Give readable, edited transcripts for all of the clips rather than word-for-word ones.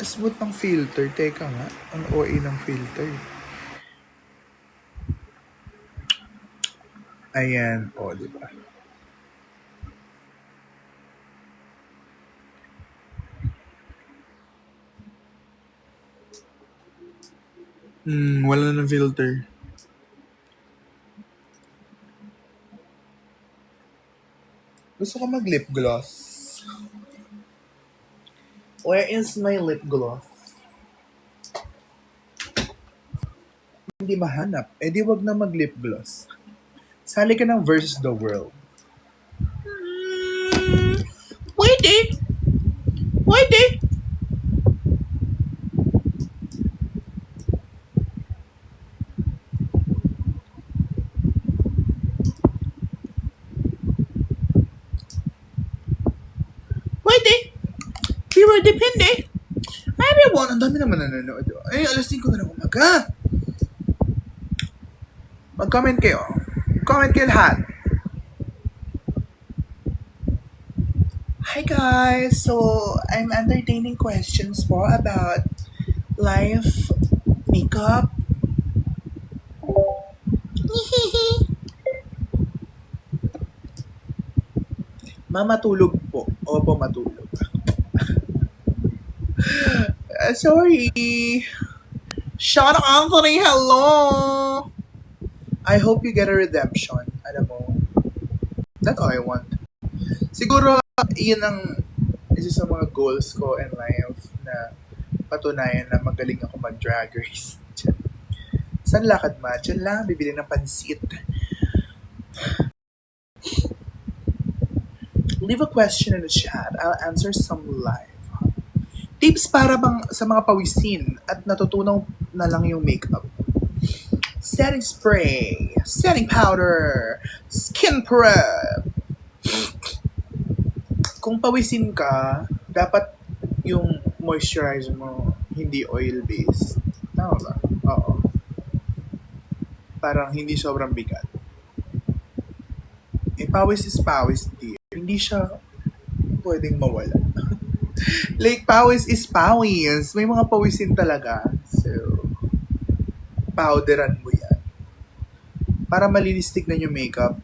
smooth ng filter. Teka nga, ang OA ng filter. Ayan, o, di ba? Wala na ng filter. Gusto ko mag-lip gloss. Where is my lip gloss? Hindi mahanap. Eh di wag na mag-lip gloss. Sali ka ng Versus the World. Pwede! Pwede! Pwede! Pero depende. Everyone, ang dami naman nanonood. Ay, alas 5 na ng umaga. Mag-comment kayo. Comment kayo lahat. Hi guys! So, I'm entertaining questions po about life, makeup. Mamatulog po. Opo, matulog. Sorry. Sean Anthony, hello! I hope you get a redemption. Alam mo, that's all I want. Siguro, yun ang isa sa mga goals ko in life na patunayan na magaling ako mag-drag race. Saan lakad ma? Diyan lang, bibili ng pansit. Leave a question in the chat. I'll answer some live. Tips para bang sa mga pawisin at natutunaw na lang yung makeup. Setting spray, setting powder, skin prep. Kung pawisin ka, dapat yung moisturizer mo hindi oil-based. Tama ba? Oo. Parang hindi sobrang bigat. Eh, pawis is pawis, dear. Hindi siya pwedeng mawala. Like, pawis is pawis. May mga pawisin talaga. So, powderan mo yan. Para malinis tignan yung makeup,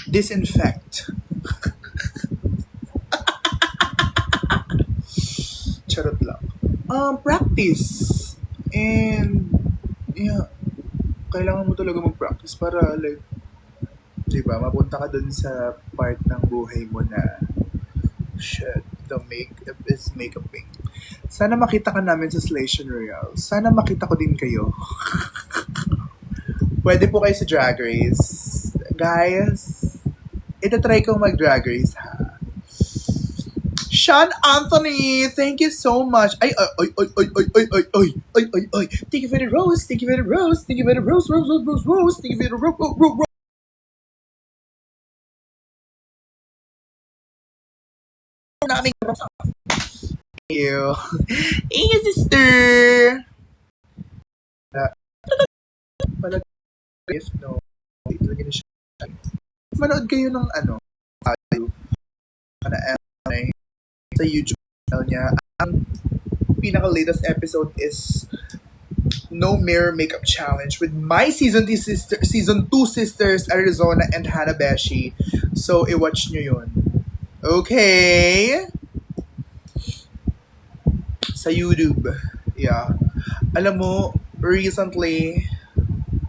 disinfect. Charot lang. Practice. And, yeah, kailangan mo talaga mag-practice para like, diba, mapunta ka dun sa part ng buhay mo na, shit, the makeup is makeuping. Sana makita ka namin sa Slation Royale. Sana makita ko din kayo. Pwede po kayo sa Drag Race. Guys, itatry kong mag-Drag Race, ha? Sean Anthony, thank you so much. Ay, ay, ay, ay, ay, ay, ay, ay, ay, ay, ay. Thank you for the rose, thank you for the rose, thank you for the rose, rose, rose, rose, rose, thank you for the rose, rose, rose, rose. Naming rose. Thank you. Thank you, sister. Pala, if no, ito lagi na siya. Manood kayo ng ano, na sa YouTube channel niya. Ang pinaka-latest episode is No Mirror Makeup Challenge with my season 2 sisters, Arizona and Hannah Beshi. So, i-watch nyo yun. Okay? Sa YouTube. Yeah. Alam mo, recently,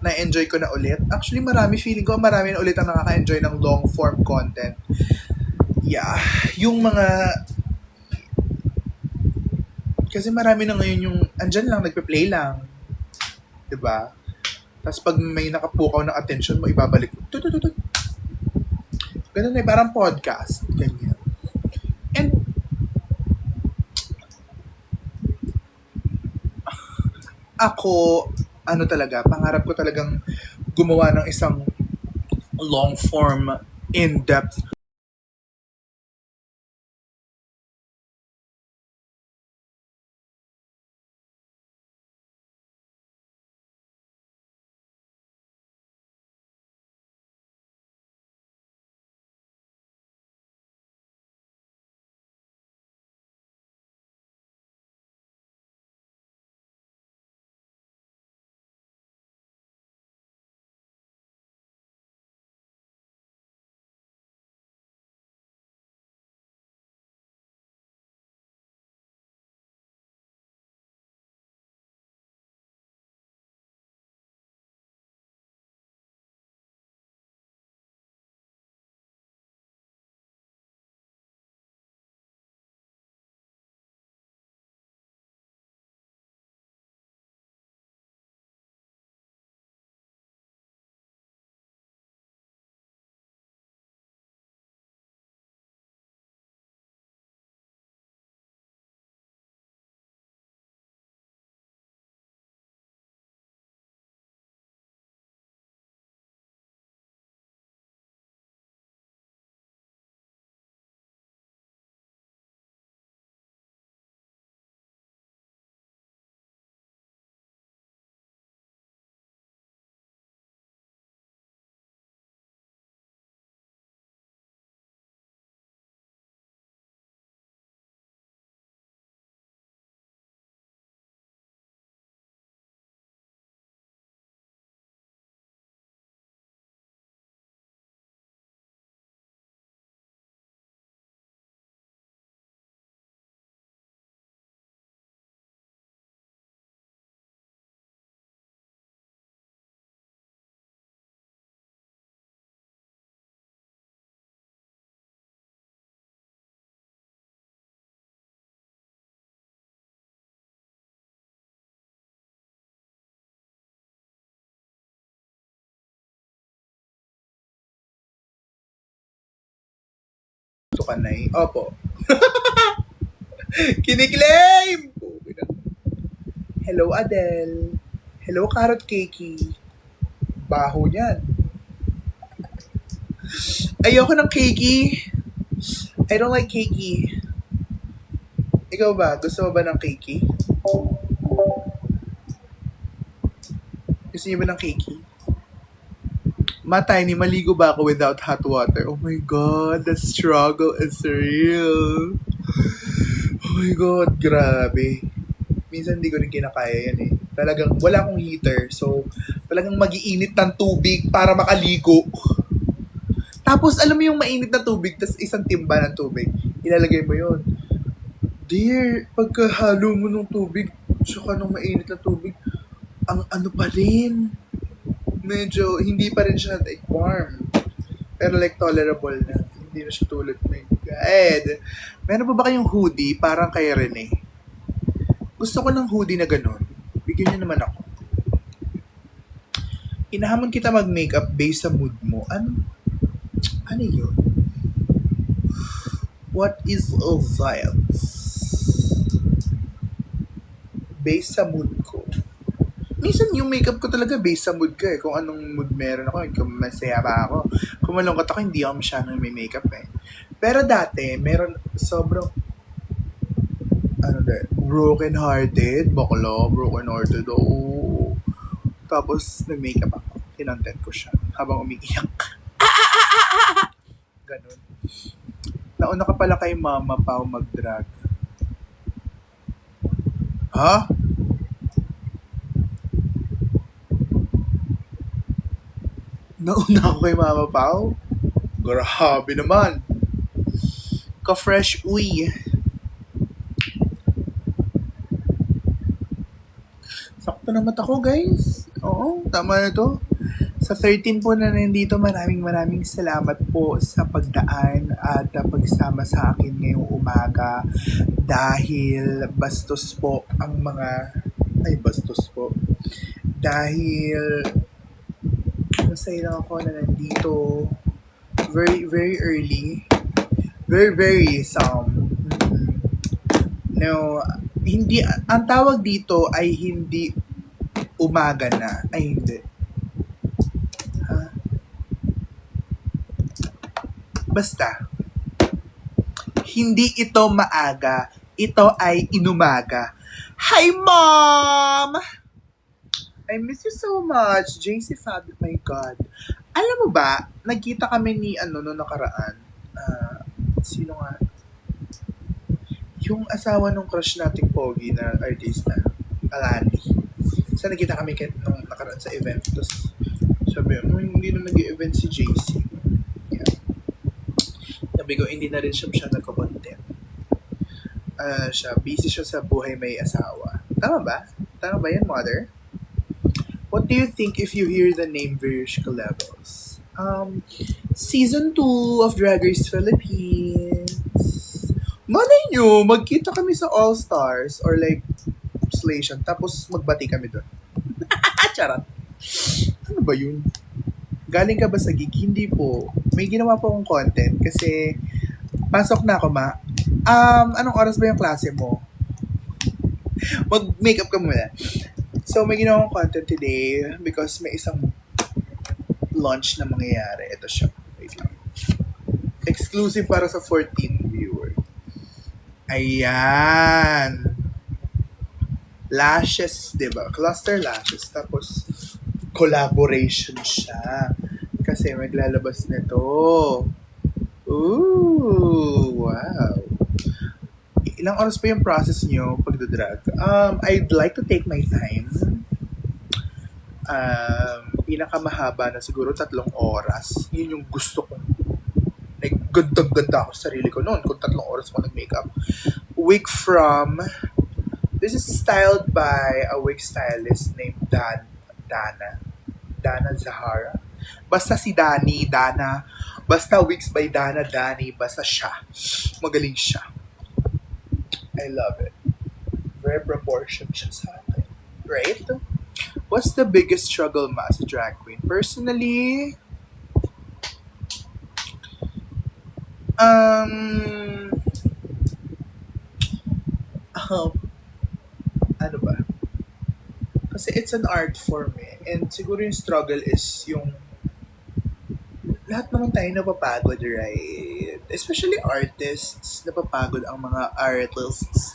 na-enjoy ko na ulit. Actually, feeling ko marami na ulit ang nakaka-enjoy ng long form content. Yeah. Yung mga kasi marami na ngayon yung andyan lang, nagpe-play lang. Diba? Tapos pag may nakapukaw ng attention mo, ibabalik mo. Tutututut. Ganun eh, parang podcast. Ganyan. And ako, pangarap ko talagang gumawa ng isang long form, in-depth panay. Opo. Kiniklaim! Hello, Adele. Hello, Carrot Cakey. Baho niyan. Ayoko ng cakey. I don't like cakey. Ikaw ba? Gusto mo ba ng cakey? Gusto niyo ba ng cakey? Matay, maligo ba ako without hot water? Oh my God, the struggle is real. Oh my God, grabe. Minsan hindi ko rin kinakaya yan eh. Talagang wala akong heater. So, talagang mag-iinit ng tubig para makaligo. Tapos, alam mo yung mainit na tubig, tapos isang timba ng tubig. Ilalagay mo yun. Dear, pagkahalo mo ng tubig, tsaka ng mainit na tubig, ang ano pa rin, medyo, hindi pa rin siya like warm. Pero like tolerable na. Hindi na siya tulad. My God. Meron pa ba kayong hoodie parang kay Rene? Gusto ko ng hoodie na ganun. Bigyan niyo naman ako. Hinahamon kita mag-makeup based sa mood mo. Ano yun? What is all that? Based sa mood ko. Minsan yung makeup ko talaga based sa mood ko eh. Kung anong mood meron ako, kung masaya ba ako. Kung malungkot ako, hindi ako masyadong may makeup eh. Pero dati, meron sobrang broken hearted, bakla, broken hearted, oh. Tapos nag-makeup ako. Kinontent ko siya habang umiiyak. Ganun. Nauna ka pala kay Mama Pao mag-drag. Ha? Nauna ako kay Mama Pao? Grabe naman. Ka-fresh uy. Sakto na mata ko, guys. Oo, tama na to. Sa 13 po na nandito, maraming salamat po sa pagdaan at pagsama sa akin ngayong umaga dahil bastos po ang mga bastos po. Dahil masaya lang ako na nandito very early. Very No, hindi, ang tawag dito ay hindi umaga na. Ay, hindi. Basta, hindi ito maaga. Ito ay inumaga. Hi, Mom! I miss you so much. JC Fabio, my God. Alam mo ba, nagkita kami ni noong nakaraan. Sino nga? Yung asawa ng crush nating pogi na artista, Alani. So, nagkita kami nung nakaraan sa event. Tapos, sabi mo, hindi na nag-event si JC. Yeah. Sabi ko, hindi na rin siya nagko-content. Busy siya sa buhay may asawa. Tama ba? Tama ba yan, Mother? What do you think if you hear the name Virishka Levels? Season 2 of Drag Race Philippines. Malay nyo, magkita kami sa All-Stars or like Slation, tapos magbati kami doon. Charot. Ano ba yun? Galing ka ba sa gig? Hindi po. May ginawa po akong content kasi pasok na ako, Ma. Anong oras ba yung klase mo? Mag-makeup ka muna. So, may ginawa akong content today because may isang launch na mangyayari. Ito siya. Wait lang. Exclusive para sa 14 viewer. Ayan. Lashes, diba? Cluster lashes. Tapos, collaboration siya. Kasi maglalabas nito. Ooh, wow. Ilang oras pa yung process nyo pagdadrag? I'd like to take my time. Pinakamahaba na siguro 3 oras. Yun yung gusto kong. Gandang-ganda ako sa sarili ko noon kung 3 oras ko nag-makeup. Wig from, this is styled by a wig stylist named Dana Zahara. Basta si Dana. Basta wigs by Dani. Basta siya. Magaling siya. I love it. Very proportioned siya sa akin. Right? What's the biggest struggle, Ma, as a drag queen? Personally, Um, oh, ano ba? Kasi it's an art form eh. And siguro yung struggle is yung lahat naman tayo napapagod, right? Especially artists, napapagod ang mga artists.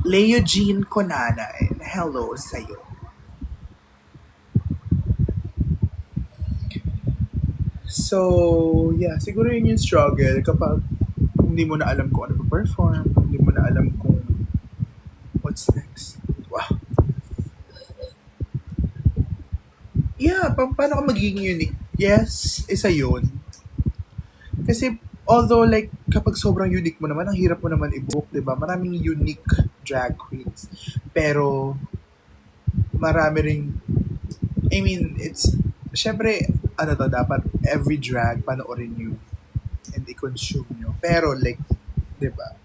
Leo Jean Conana, and hello sa'yo. So, yeah, siguro yun yung struggle kapag hindi mo na alam kung ano pa-perform, hindi mo na alam kung what's next. Wow. Yeah, paano ka magiging unique? Yes, isa yun. Kasi, although like, kapag sobrang unique mo naman, ang hirap mo naman i-book, di ba? Maraming unique drag queens. Pero, marami ring, I mean, it's, syempre, ano to, dapat every drag panoorin nyo and i-consume nyo. Pero, like, di ba?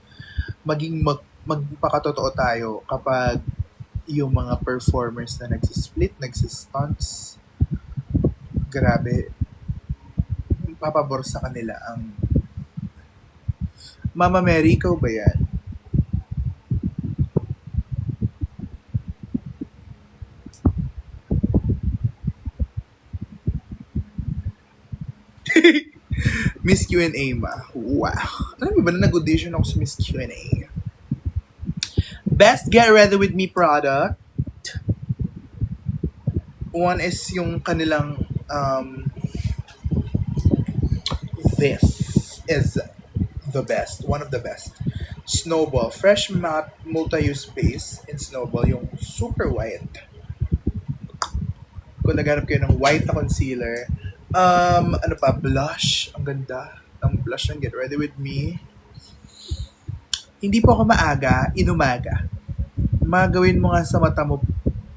Magpakatotoo tayo kapag yung mga performers na nagsisplit, nagsistunts, grabe, papabor sa kanila ang Mama Mary, ikaw ba yan? Miss Q&A ma. Wow. Alam mo ba na nag-audition ako sa Miss Q&A? Best Get Ready With Me product. One is yung kanilang this is the best. One of the best. Snowball. Fresh matte multi-use base in Snowball. Yung super white. Kung naghanap kayo ng white na concealer. Ano pa? Blush. Ang ganda. Ang blush ng Get Ready With Me. Hindi po ako maaga, inumaga. Magawin mo nga sa mata mo.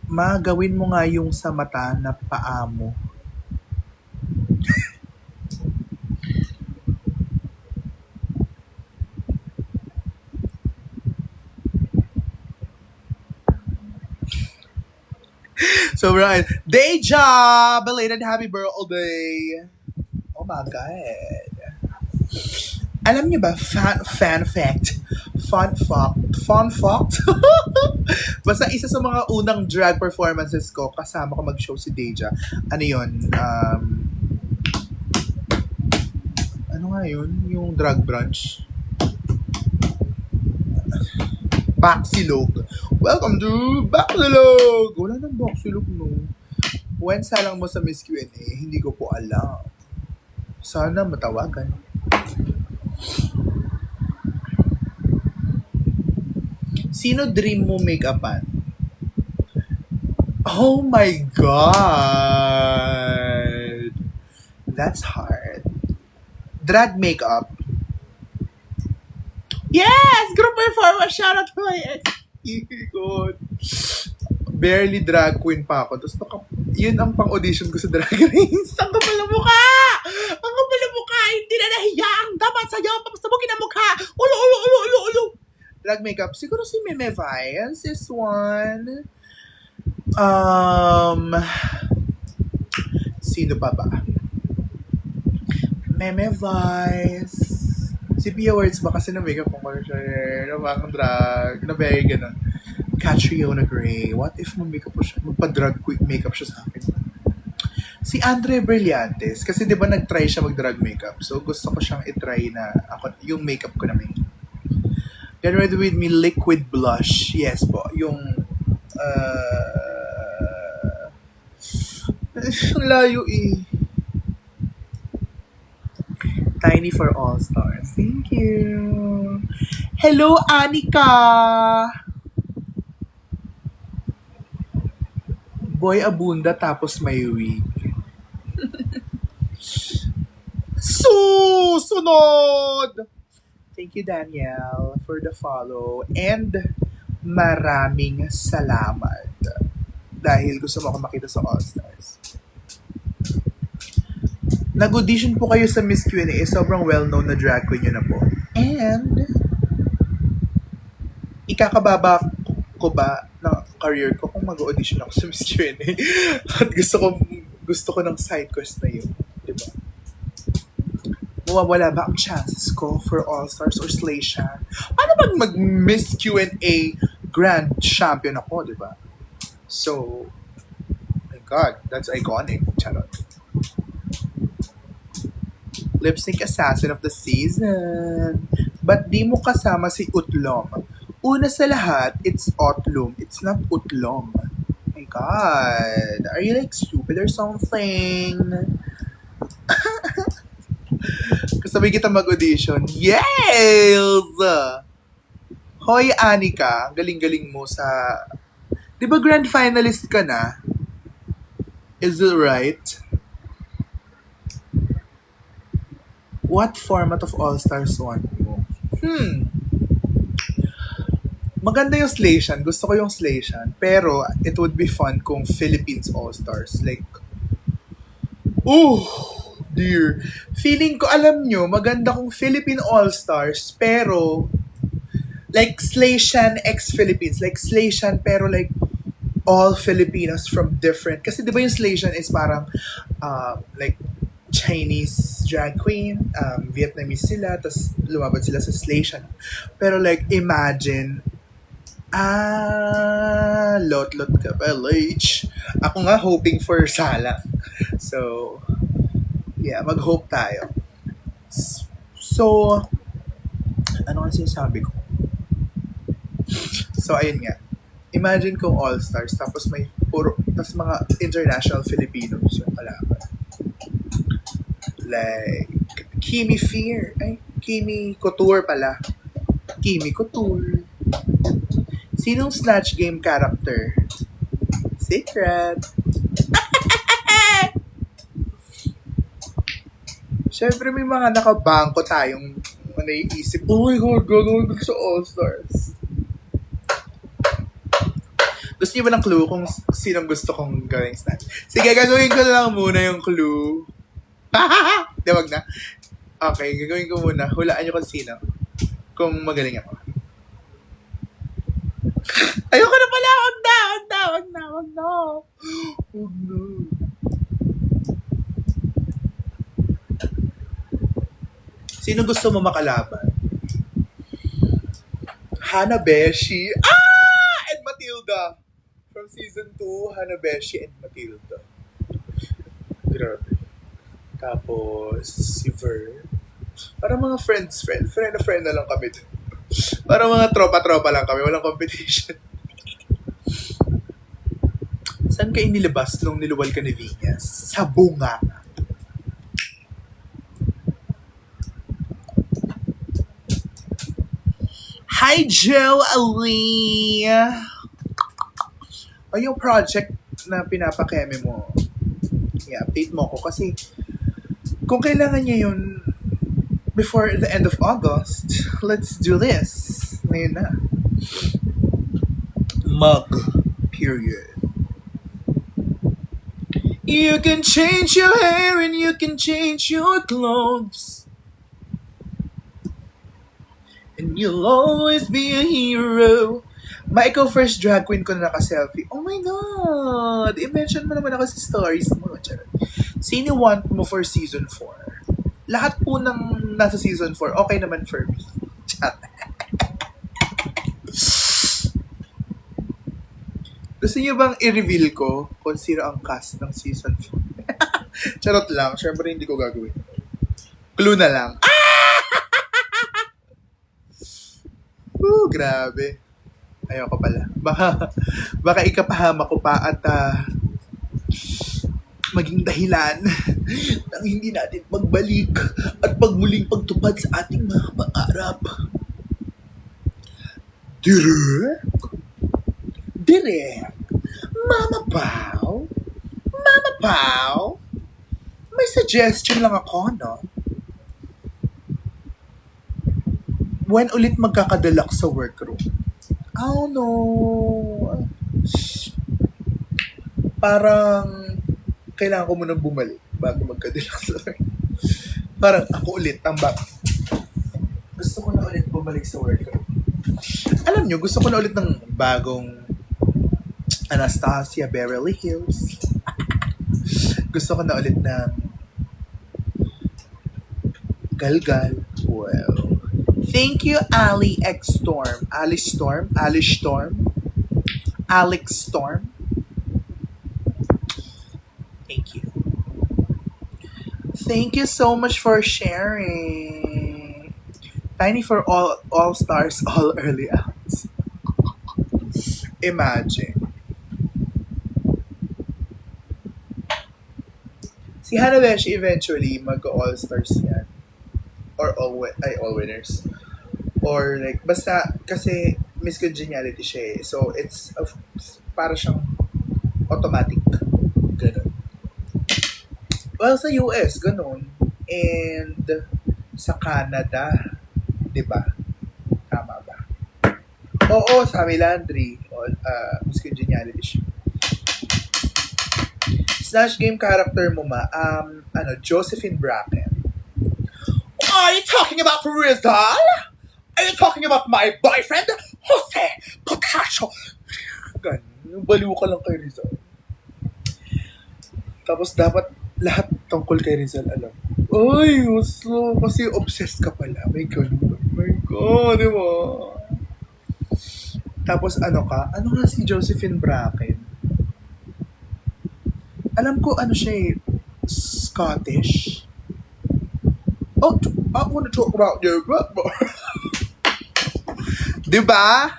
Magawin mo nga yung sa mata na paa mo. So, right. Day job! Belated happy birthday! Oh my God. Alam niyo ba, fan fact? Fun fact? Basta isa sa mga unang drag performances ko, kasama ko mag-show si Deja. Ano yun? Ano nga yun? Yung drag brunch? Baksilog. Welcome to Baksilog! Wala nang Baksilog, no? When salang mo sa Miss Q&A, hindi ko po alam. Sana matawagan. Sino dream mo make-upan? Oh my God! That's hard. Drag makeup. Yes! Group performance! Shout out to my ex. God. Barely drag queen pa ako. Tapos yun ang pang-audition ko sa Drag Race. Ang kapal na mukha! Ang kapal na mukha! Hindi na nahiya ang dapat sa'yo. Papasabukin ang mukha! Ulo! Drag makeup. Siguro si Meme Vice is one. Sino pa ba? Meme Vice. Si Pia Words ba kasi na-makeup ko siya na parang drag, na very ganun. Catriona Gray. What if mag-makeup po siya? Magpa-drag quick makeup siya sa akin. Si Andre Brillantes. Kasi di ba nag-try siya mag-drag makeup. So gusto ko siyang i-try na ako, yung makeup ko na may. Get Ready With Me liquid blush. Yes po. Yung layo eh. Tiny for All Stars. Thank you. Hello, Anika! Boy abunda tapos may wig. Susunod! Thank you, Danielle, for the follow. And maraming salamat. Dahil gusto mo ako makita sa All Stars. Nag-audition po kayo sa Miss Q&A. Sobrang well-known na drag queen yun na po. And ikakababa ko ba ng career ko kung mag-audition ako sa Miss Q&A? At gusto ko ng side quest na yun. Diba? mawawala ba ang chances ko for All-Stars or Slayshan? Paano pag mag-Miss Q&A Grand Champion ako, di ba? So, my God, that's iconic. Charot. Lip Sync Assassin of the Season. Ba't di mo kasama si Utlom? Una sa lahat, it's Otlum. It's not Utlom. My God. Are you like stupid or something? Kasabay kita mag-audition. Yes! Hoy, Anika. Galing-galing mo sa... Di ba grand finalist ka na? Is it right? What format of All-Stars want mo? Maganda yung Slayshan. Gusto ko yung Slayshan. Pero, it would be fun kung Philippines All-Stars. Like, dear. Feeling ko, alam nyo, maganda kung Philippine All-Stars, pero, like, Slayshan ex-Philippines. Like, Slayshan, pero like, all Filipinos from different. Kasi di ba yung Slayshan is parang, like, Chinese drag queen, Vietnamese sila, tapos lumabad sila sa Slayshan. Pero like, imagine, lot-lot ka pa, LH. Ako nga hoping for Salang. So, yeah, mag-hope tayo. So, ano kasi sabi ko? So, ayun nga. Imagine kung All-Stars, tapos may puro, tapos mga international Filipinos yung kalaban. Like, Kimi Fear. Ay, Kimi Couture pala. Kimi Couture. Sinong Snatch Game character? Secret. Siyempre may mga nakabangko tayong naiisip, oh my God, gagawin ko sa All-Stars. Gusto niyo ba ng clue kung sinong gusto kong gawing Snatch? Sige, gagawin ko lang muna yung clue. Di, wag na. Okay, gagawin ko muna. Hulaan niyo kung sino. Kung magaling ako. Ayoko na pala! Wag na! Sino gusto mo makalaban? Hanabeshi. And Matilda. From season 2, Hanabeshi and Matilda. Grabe. Tapos, si Ver. Parang mga friend na lang kami. Parang mga tropa-tropa lang kami. Walang competition. Saan ka inilabas nung niluwal ka ni Venus? Sa bunga. Hi, Joe Ali! O yung project na pinapakeme mo, i-update mo ko kasi kung kailangan niya yun before the end of August, let's do this. Ngayon na. Mug. Period. You can change your hair and you can change your clothes. And you'll always be a hero. Ikaw first drag queen ko na naka-selfie. Oh my God! I-mention mo naman ako sa stories mo. Sino want mo for season 4? Lahat po ng nasa season 4, okay naman for me. Gusto niyo bang i-reveal ko kung sino ang cast ng season 4? Charot lang. Siyempre hindi ko gagawin. Clue na lang. Grabe. Ayoko pala. Baka ikapahama ko pa at maging dahilan ng hindi natin magbalik at pagmuling pagtupad sa ating mga pangarap. Direk. Mama Pao? May suggestion lang ako, no? When ulit magkakadalak sa workroom? Oh no. Parang kailangan ko munang bumalik bago magkadalak sa workroom. Parang ako ulit ang gusto ko na ulit bumalik sa workroom. Alam nyo, gusto ko na ulit ng bagong Anastasia Beverly Hills. Gusto ko na ulit ng Galgal. Well, thank you, Ali X Storm. Alice Storm? Alice Storm? Alex Storm? Thank you. Thank you so much for sharing. Tiny for all stars, all early outs. Imagine. Si Hanabesh eventually mag-all stars yan. Or all winners. Or like, basta kasi Miss Congeniality siya eh. So it's para siyang automatic. Ganun. Well, sa US, ganun. And sa Canada, di ba? Tama ba? Oo, sa Landry. Miss Congeniality siya. Snatch game character mo Josephine Bracken. Are you talking about Rizal? Are you talking about my boyfriend, Jose Potasio? Ganun, baliw ka lang kay Rizal. Tapos dapat lahat tungkol kay Rizal alam. Ay, so, kasi obsessed ka pala. My God, di ba? Tapos ano nga si Josephine Bracken? Alam ko siya eh, Scottish. Oh, I want to talk about your brother. Diba?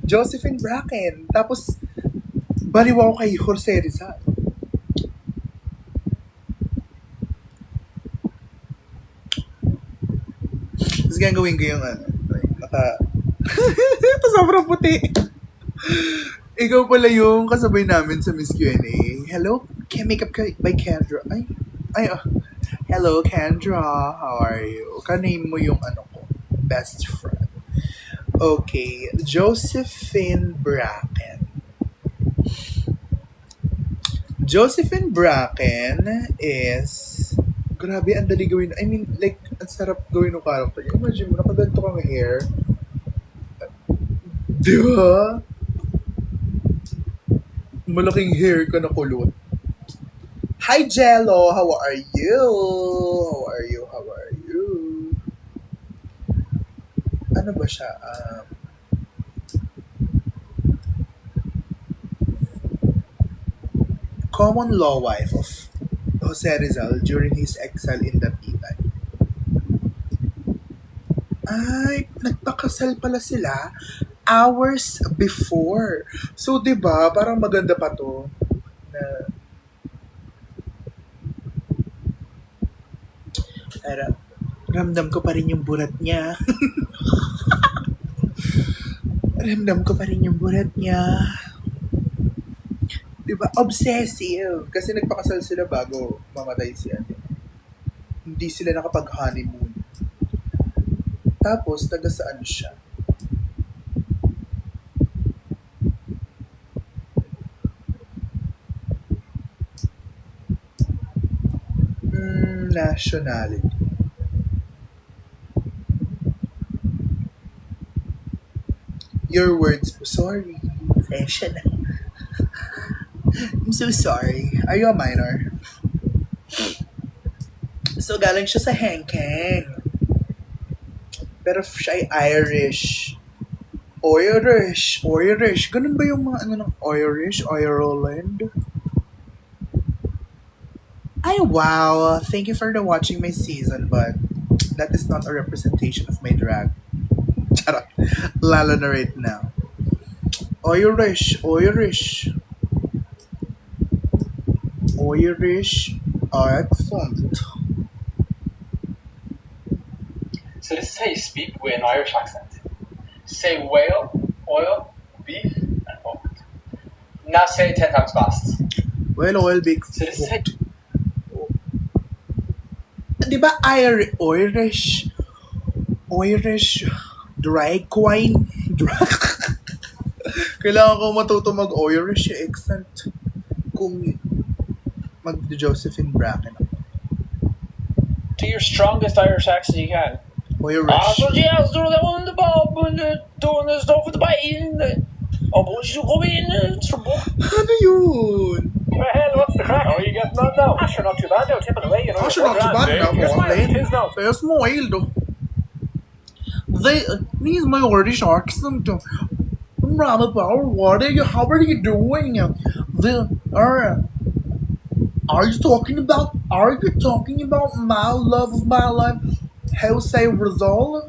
Josephine Bracken. Tapos, baliwaw kay Jose Rizal. Tapos gagawin ko yung sobrang puti. Ikaw pala yung kasabay namin sa Miss Q&A. Hello? Makeup by Kendra. Hello, Kendra. How are you? Kaname mo yung ko. Best friend. Okay. Josephine Bracken. Josephine Bracken is... Grabe, ang dali gawin. I mean, like, ang sarap gawin ng character niya. Imagine mo, nakaganto kang hair. Di ba? Malaking hair ka na kulot. Hi, Jello! How are you? How are you? Ano ba siya? Common law wife of Jose Rizal during his exile in Dapitan. Ay, nagpakasal pala sila hours before. So, di ba parang maganda pa to na ramdam ko pa rin yung burat niya. Ramdam ko pa rin yung burat niya. Diba? Obsessive. Kasi nagpakasal sila bago mamatay siya. Hindi sila nakapag-honeymoon. Tapos, taga saan siya? Nationality. Your words po. Sorry. Passion. I'm so sorry. Are you a minor? So, galing siya sa Hengkeng. Pero siya ay Irish. Irish. Ganun ba yung mga ng Irish? Ireland? Ay, wow. Thank you for watching my season, but that is not a representation of my drag. Charot. Lalo na right now. Irish. Excellent. So this is how you speak with an Irish accent. Say whale, oil, beef, and cooked. Now say it 10 times fast. Well, oil, beef, So this is how Di ba Irish drag queen? Kailangan ko matuto mag-Irish accent kung mag-Josephine Bracken. do your strongest Irish accent you can. Irish. Så jag står där under babben, då står för det bara in. Och så kommer in så bort. Ano yun? Well, what's the crack? How are you getting on now? Sure, not too bad now. Tipping away, you know. Actually, not too bad now. You're smiling, tis now. Jag småild. These my already sharks. How are you doing? Are you talking about my love of my life, Jose Rizal?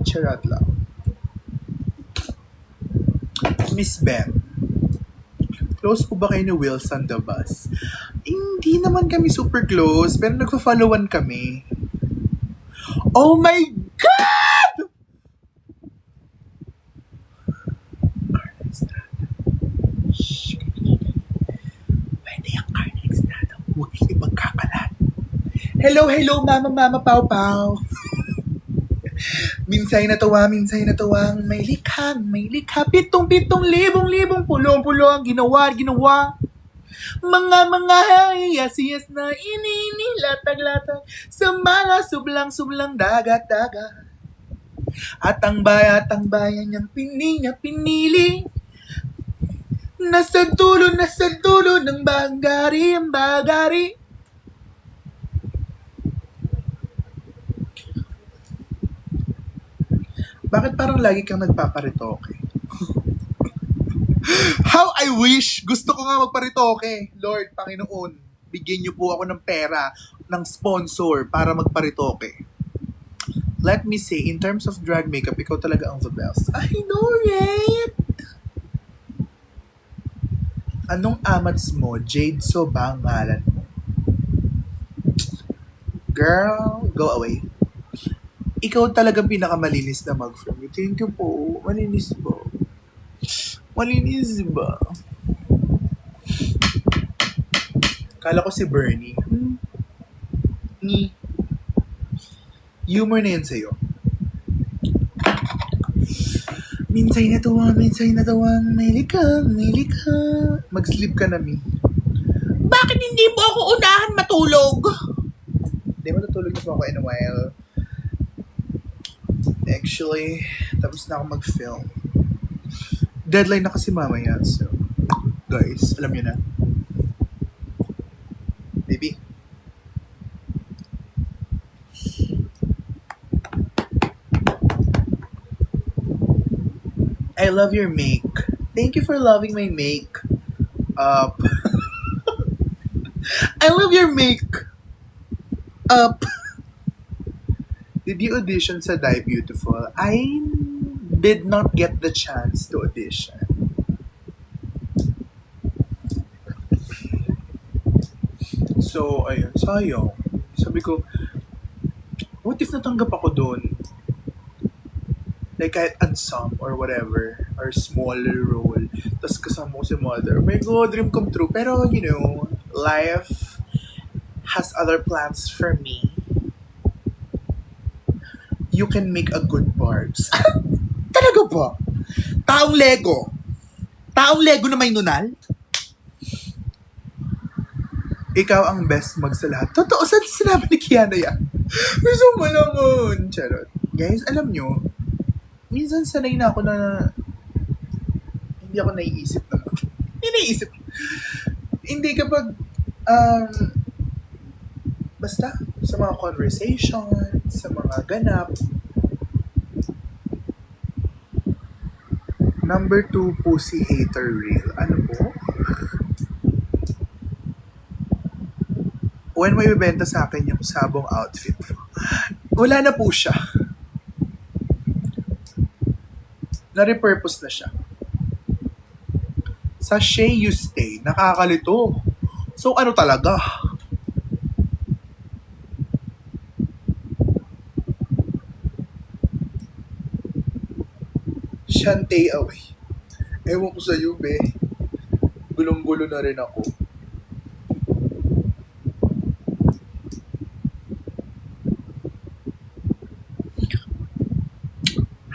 Charot lang. Miss Ben, close po ba kayo ni Wilson the Bus? Hindi naman kami super close, pero nagpa-followan kami. Oh my God! Shhh, pwede yung Carla Estrada. Huwag kayo ipagkakalat. Hello, mama, pau. Minsay na tuwang may likha. Pitong libong pulong ginawa. Mga hiyas na inilatag sa mga sublang dagat. At ang bayan niyang pinili. Nasa dulo ng bagari. Bakit parang lagi kang nagpaparitoke? How I wish! Gusto ko nga magparitoke. Lord, Panginoon, bigyan niyo po ako ng pera, ng sponsor para magparitoke. Let me say, in terms of drag makeup, ikaw talaga ang the best. I know, right? Anong amats mo? Jade So ba ang ngalan mo? Girl, go away. Ikaw talagang pinakamalinis na mag-from. Thank you po. Malinis ba? Kala ko si Bernie. Humor na yan sa'yo. Minsay na tuwang, may likha. Mag-sleep ka na, Mi. Bakit hindi mo ako unahan matulog? Hindi, matutulog na po ako in a while. Actually, tapos na ako mag-film. Deadline na kasi mamaya, so guys, alam niyo na. Baby. I love your make. Thank you for loving my make up. I love your make up. Did you audition sa Die Beautiful? I did not get the chance to audition. So, ayun, sayang. Sabi ko, what if natanggap ako doon? Like, kahit unsung or whatever, or smaller role, tapos kasama ko si Mother. My God, dream come true. Pero, you know, life has other plans for me. You can make a good barbs. Talaga ba? Taong Lego na may nunal? Ikaw ang best magsalahat. Totoo, saan sinabi ni Kiana yan? Gusto mo naman. Charot. Guys, alam nyo, minsan sanay na ako na hindi ako naiisip naman. Hindi kapag basta sa mga conversation, sa mga ganap. Number 2, pussy hater real. Ano po? When may ibenta sa akin yung sabong outfit, wala na po siya. Na-repurpose na siya. Sa Shea You Stay, nakakalito. So ano talaga? Shantay away. Ewan ko sa'yo, be. Gulong-gulo na rin ako.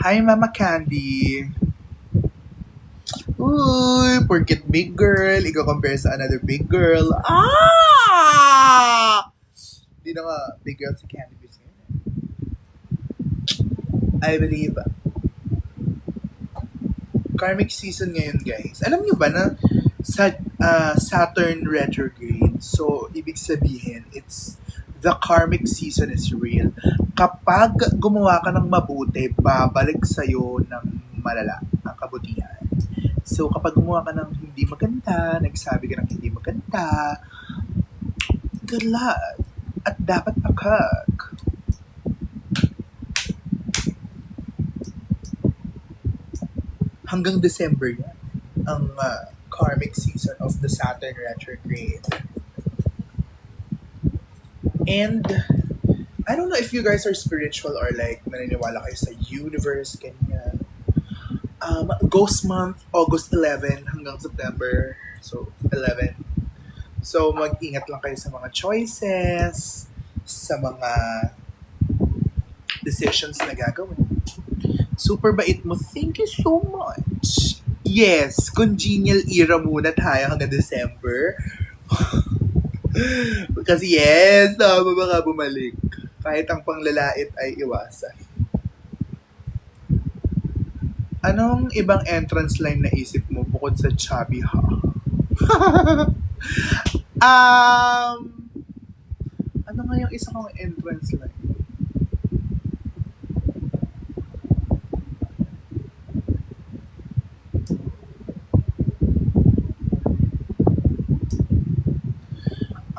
Hi, Mama Candy. Uy, porket big girl, ikaw compare sa another big girl. Di na nga, big girl si Candy Biz ngayon. I believe karmic season ngayon, guys. Alam nyo ba na sa Saturn retrograde, so ibig sabihin, it's the karmic season is real. Kapag gumawa ka ng mabuti, babalik sa'yo ng malala ang kabutihan. So, kapag gumawa ka ng hindi maganda, nagsabi ka ng hindi maganda, good luck. At dapat pakag. Hanggang December yan, ang karmic season of the Saturn retrograde. And, I don't know if you guys are spiritual or like, naniniwala kayo sa universe, ganyan. Ghost month, August 11 hanggang September. So, 11. So, mag-ingat lang kayo sa mga choices, sa mga decisions na gagawin. Super bait mo. Thank you so much. Yes, congenial era muna tayo hanggang December. Kasi yes, tama baka bumalik. Kahit ang panglalait ay iwasan. Anong ibang entrance line na isip mo bukod sa chubby ha? Ano nga yung isa kong entrance line?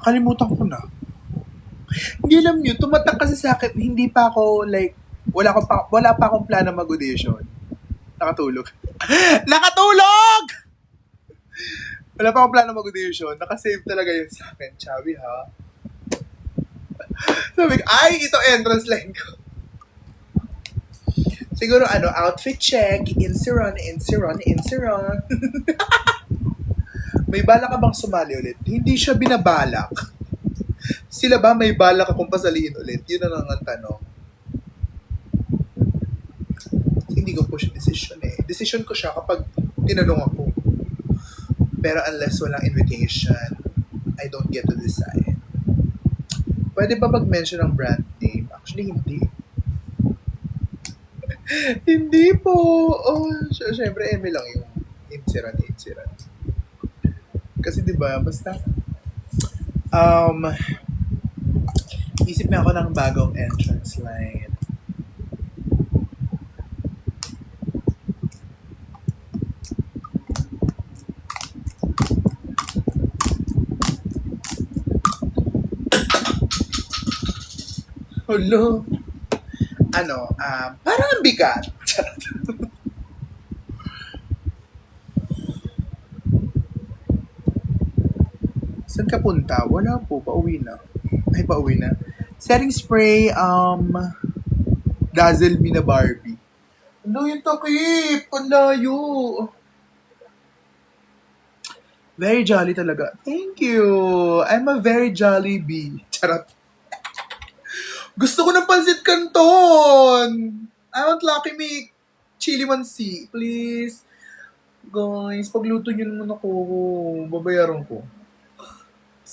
Kalimutan ko na. Hindi alam nyo, tumatak kasi sa akin, hindi pa ako like, wala pa akong plano mag-audition. Nakatulog. Nakatulog! Wala pa akong plano mag-audition. Nakasave talaga yun sa akin. Chabi ha. Sabi ko, ay, ito entrance line ko. Siguro outfit check. Insiron. May balak ka bang sumali ulit? Hindi siya binabalak. Sila ba may balak akong pasalihin ulit? Yun na lang ang tanong. Hindi ko po siya decision eh. Decision ko siya kapag tinanong ako. Pero unless walang invitation, I don't get to decide. Pwede ba mag-mention ng brand name? Actually, hindi. Hindi po. Oh, syempre, Eme lang yung insiran. Kasi diba, basta isip na ako ng bagong entrance line. Hello. Parang ang bigat. Saan ka punta? Wala po. Pauwi na. Setting spray, Dazzle Me na Barbie. Ano yung takip? Ang layo. Very jolly talaga. Thank you. I'm a very jolly bee. Charot. Gusto ko ng pansit canton. I want Lucky Me Chili Mansi. Please. Guys, pagluto nyo naman ako. Babayaran ko.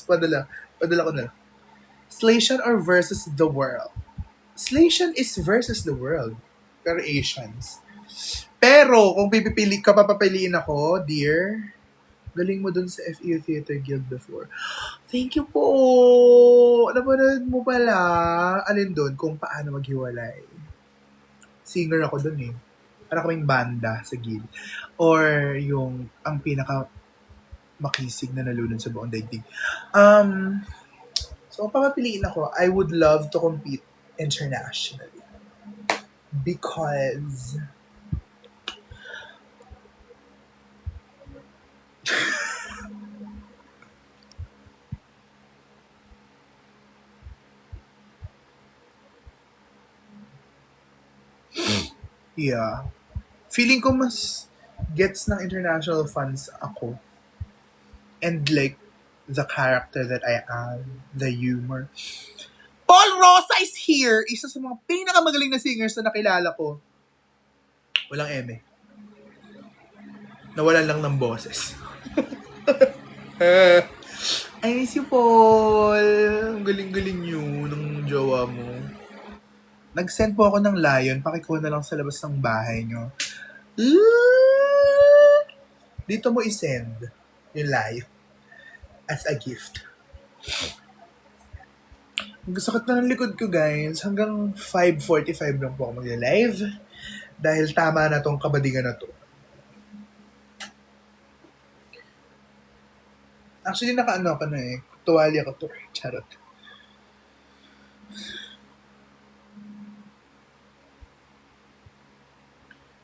Padala ko na. Slation or versus the world? Slation is versus the world. Pero Asians. Pero, kung papapiliin ako, dear, galing mo dun sa FEU Theater Guild before. Thank you po! Napanood mo pala. Alin dun? Kung paano maghiwalay. Singer ako dun eh. Para kaming banda sa Guild. Or yung, ang pinaka makisig na nalulun sa buong daigdig. So, kung papapiliin ako, I would love to compete internationally. Because yeah. Feeling ko mas gets ng international fans ako. And like, the character that I am, the humor. Paul Rosa is here! Isa sa mga pinakamagaling na singers na nakilala ko. Walang eme. Nawalan lang ng boses. I miss you, Paul. Ang galing-galing yun ng jowa mo. Nag-send po ako ng lion. Pakikuha na lang sa labas ng bahay nyo. Dito mo isend yung live as a gift. Ang sakit na ng likod ko, guys. Hanggang 5:45 lang po ako mag-live. Dahil tama na tong kabadingan na to. Actually, naka-ano ka na eh. Tuwalya ko to. Charot.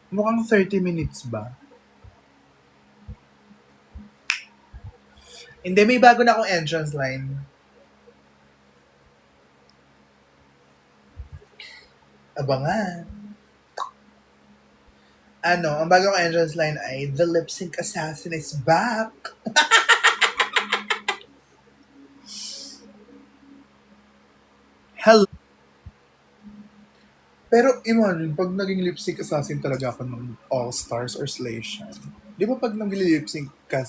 Mukhang 30 minutes ba? Hindi, may bago na akong entrance line. Abangan. Ang bago kong entrance line ay The Lip Sync Assassin is back! Hello! Pero imagine, pag naging lip sync assassin talaga ako ng All Stars or Slation. Di ba pag nag-lip sync ka